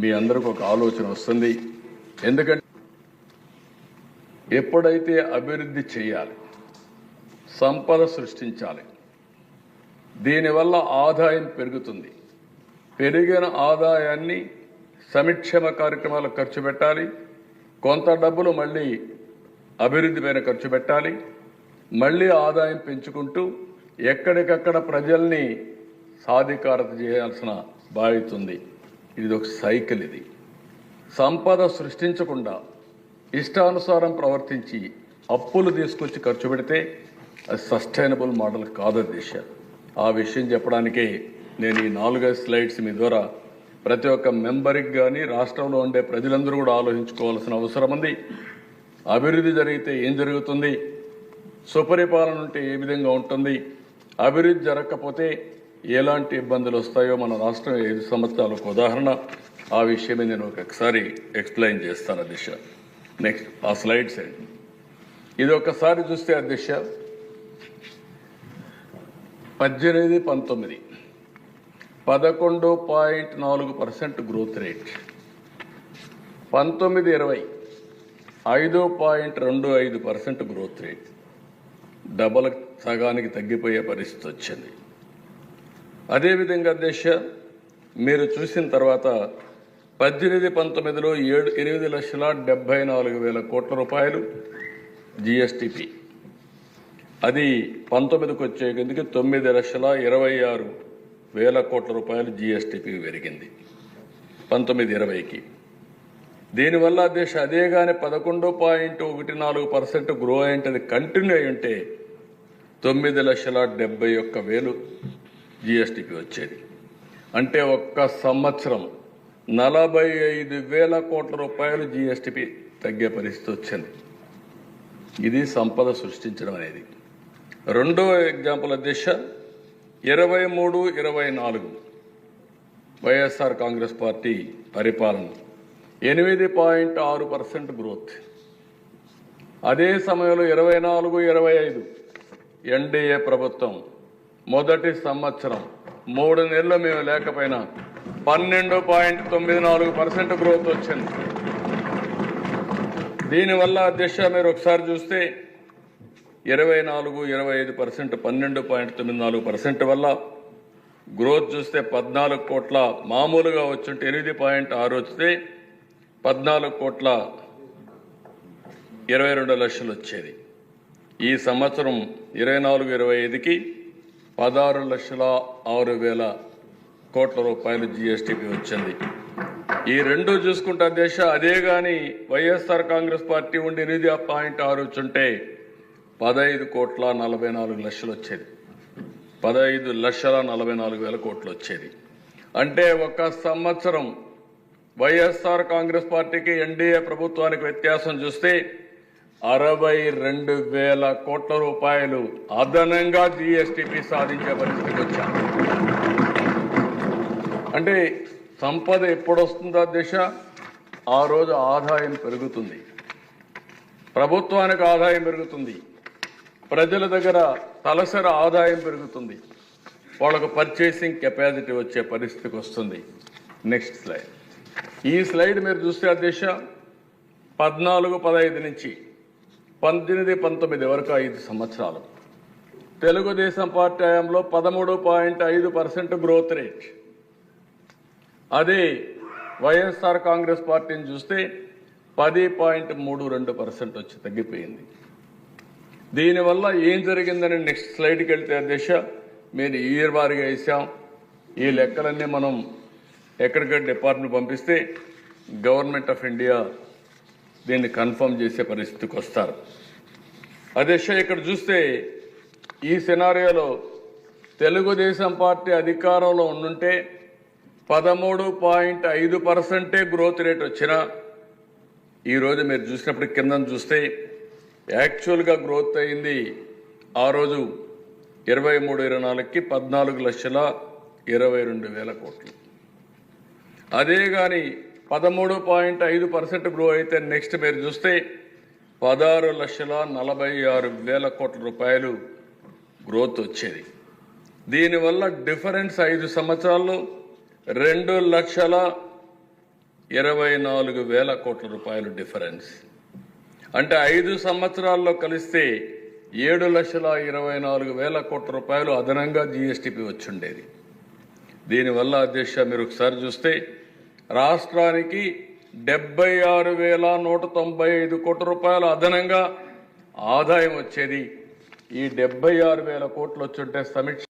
మీ అందరికి ఒక ఆలోచన వస్తుంది. ఎందుకంటే ఎప్పుడైతే అభివృద్ధి చేయాలి, సంపద సృష్టించాలి, దీనివల్ల ఆదాయం పెరుగుతుంది. పెరిగిన ఆదాయాన్ని సంక్షేమ కార్యక్రమాలకు ఖర్చు పెట్టాలి, కొంత డబ్బులు మళ్ళీ అభివృద్ధి పైన ఖర్చు పెట్టాలి, మళ్ళీ ఆదాయం పెంచుకుంటూ ఎక్కడికక్కడ ప్రజల్ని సాధికారత చేయాల్సిన బాధ్యత ఉంది. ఇది ఒక సైకిల్. ఇది సంపద సృష్టించకుండా ఇష్టానుసారం ప్రవర్తించి అప్పులు తీసుకొచ్చి ఖర్చు పెడితే అది సస్టైనబుల్ మోడల్ కాదు దేశ. ఆ విషయం చెప్పడానికే నేను ఈ 4 స్లైడ్స్ మీ ద్వారా ప్రతి ఒక్క మెంబర్కి కానీ రాష్ట్రంలో ఉండే ప్రజలందరూ కూడా ఆలోచించుకోవాల్సిన అవసరం ఉంది. అభివృద్ధి జరిగితే ఏం జరుగుతుంది, సుపరిపాలన ఉంటే ఏ విధంగా ఉంటుంది, అభివృద్ధి జరగకపోతే ఎలాంటి ఇబ్బందులు వస్తాయో మన రాష్ట్రం 5 సంవత్సరాలకు ఉదాహరణ. ఆ విషయమే నేను ఒకసారి ఎక్స్ప్లెయిన్ చేస్తాను అధ్యక్ష. నెక్స్ట్ ఆ స్లైడ్స్ అండి. ఇది ఒకసారి చూస్తే అధ్యక్ష 18-19 11.4% growth rate, 19-20 5.25% growth rate, double సగానికి తగ్గిపోయే పరిస్థితి వచ్చింది. అదేవిధంగా అధ్యక్ష మీరు చూసిన తర్వాత 18-19లో 8,74,000 కోట్ల రూపాయలు జిఎస్టిపి. అది 19కి వచ్చేందుకు 9,26,000 కోట్ల రూపాయలు జిఎస్టిపి పెరిగింది 19-20కి. దీనివల్ల దేశ అదే కానీ 11.14% గ్రో అయింటే కంటిన్యూ అయి ఉంటే 9,71,000 జిఎస్టిపి వచ్చేది. అంటే ఒక్క సంవత్సరం 45,000 కోట్ల రూపాయలు జిఎస్టిపి తగ్గే పరిస్థితి వచ్చింది. ఇది సంపద సృష్టించడం అనేది. రెండో ఎగ్జాంపుల్ అధ్యక్ష 23-24 వైఎస్ఆర్ కాంగ్రెస్ పార్టీ పరిపాలన 8.6% గ్రోత్. అదే సమయంలో 24-25 ఎన్డీఏ ప్రభుత్వం మొదటి సంవత్సరం 3 నెలలు మేము లేకపోయినా 12.94% గ్రోత్ వచ్చింది. దీనివల్ల అధ్యక్ష మీరు ఒకసారి చూస్తే 24-25% 12.94% వల్ల గ్రోత్ చూస్తే 14 కోట్ల మామూలుగా వచ్చుంటే 8.6 వస్తే 14,22,00,000 వచ్చేది. ఈ సంవత్సరం 24-25కి 16,06,000 కోట్ల రూపాయలు జిఎస్టిపి వచ్చింది. ఈ రెండు చూసుకుంటే దేశ అదే కానీ వైఎస్ఆర్ కాంగ్రెస్ పార్టీ ఉండి 8.6 వచ్చుంటే 15,44,00,000 వచ్చేది. 15,44,000 కోట్లు వచ్చేది. అంటే ఒక సంవత్సరం వైఎస్ఆర్ కాంగ్రెస్ పార్టీకి ఎన్డీఏ ప్రభుత్వానికి వ్యత్యాసం చూస్తే 62,000 కోట్ల రూపాయలు అదనంగా జిఎస్టిపి సాధించే పరిస్థితికి వచ్చాం. అంటే సంపద ఎప్పుడు వస్తుందో దిశ ఆ రోజు ఆదాయం పెరుగుతుంది, ప్రభుత్వానికి ఆదాయం పెరుగుతుంది, ప్రజల దగ్గర తలసరి ఆదాయం పెరుగుతుంది, వాళ్ళకు పర్చేసింగ్ కెపాసిటీ వచ్చే పరిస్థితికి వస్తుంది. Next slide. ఈ స్లైడ్ మీరు చూస్తే అధ్యక్ష 14-15 నుంచి 18-19 వరకు 5 సంవత్సరాలు తెలుగుదేశం పార్టీ హయాంలో 13.5% గ్రోత్ రేట్. అదే వైఎస్ఆర్ కాంగ్రెస్ పార్టీని చూస్తే 10.32% వచ్చి తగ్గిపోయింది. దీనివల్ల ఏం జరిగిందని నెక్స్ట్ స్లైడ్కి వెళ్తే అధ్యక్ష మేము ఇయర్ వారీగా వేసాం. ఈ లెక్కలన్నీ మనం ఎక్కడికక్కడ డిపార్ట్మెంట్ పంపిస్తే గవర్నమెంట్ ఆఫ్ ఇండియా దీన్ని కన్ఫర్మ్ చేసే పరిస్థితికి వస్తారు. అధ్యక్ష ఇక్కడ చూస్తే ఈ సినారియోలో తెలుగుదేశం పార్టీ అధికారంలో ఉండుంటే 13.5% గ్రోత్ రేట్ వచ్చినా ఈరోజు మీరు చూసినప్పుడు కింద చూస్తే యాక్చువల్గా గ్రోత్ అయింది ఆ రోజు 23-24కి 14,22,000 కోట్లు. అదే కానీ 13.5% గ్రో అయితే నెక్స్ట్ మీరు చూస్తే 16,46,000 కోట్ల రూపాయలు గ్రోత్ వచ్చేది. దీనివల్ల డిఫరెన్స్ 5 సంవత్సరాల్లో 24,000 కోట్ల రూపాయలు డిఫరెన్స్. అంటే 5 సంవత్సరాల్లో కలిస్తే 7,24,000 కోట్ల రూపాయలు అదనంగా జీఎస్టీపీ వచ్చిండేది. దీనివల్ల అధ్యక్ష మీరు ఒకసారి చూస్తే రాష్ట్రానికి 76,195 కోట్ల రూపాయలు అదనంగా ఆదాయం వచ్చేది. ఈ 76,000 కోట్లు వచ్చుంటే సమీక్ష